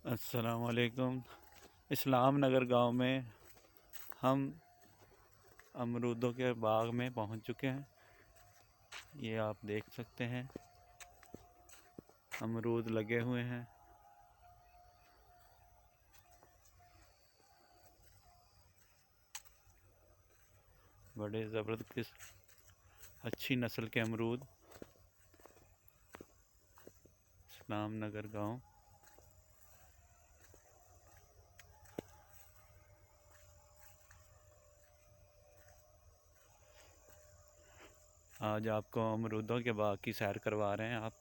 अस्सलाम वालेकुम। इस्लाम नगर गांव में हम अमरूदों के बाग में पहुंच चुके हैं। ये आप देख सकते हैं, अमरूद लगे हुए हैं। बड़े ज़बरदस्त अच्छी नस्ल के अमरूद। इस्लाम नगर गांव। आज आपको अमरूदों के बाग की सैर करवा रहे हैं। आप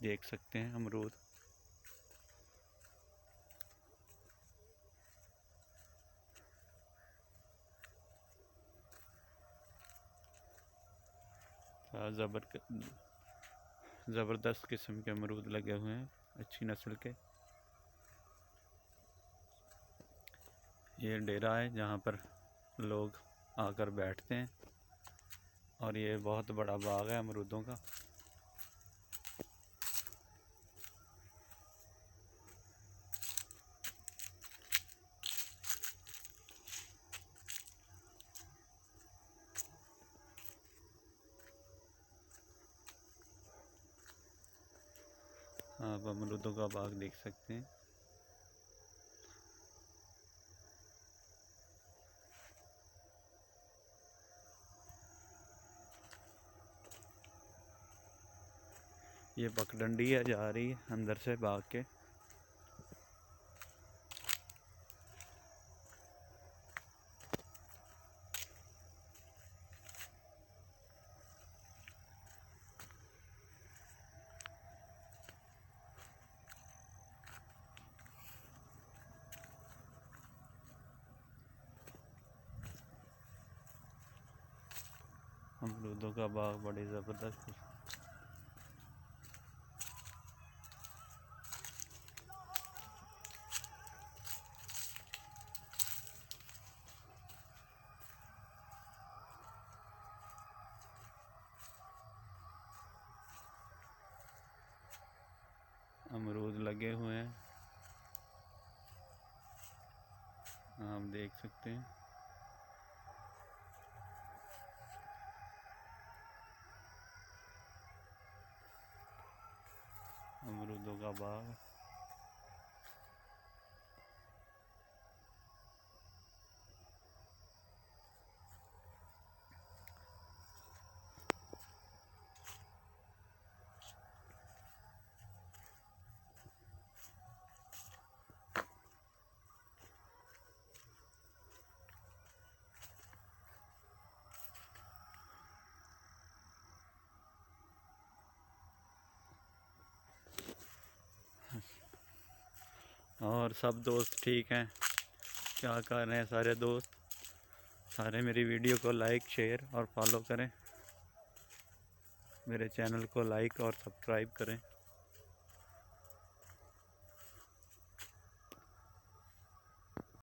देख सकते हैं अमरूद। ज़बरदस्त किस्म के अमरूद लगे हुए हैं, अच्छी नस्ल के। ये डेरा है जहाँ पर लोग आकर बैठते हैं और ये बहुत बड़ा बाग है अमरूदों का। आप अमरूदों का बाग देख सकते हैं। ये पगडंडी है, जा रही है अंदर से बाग के। अमरूदों का बाग बड़े ज़बरदस्त है। अमरूद लगे हुए हैं, आप देख सकते हैं। अमरूदों का बाग। और सब दोस्त ठीक हैं? क्या कर रहे हैं सारे दोस्त? सारे मेरी वीडियो को लाइक, शेयर और फॉलो करें। मेरे चैनल को लाइक और सब्सक्राइब करें।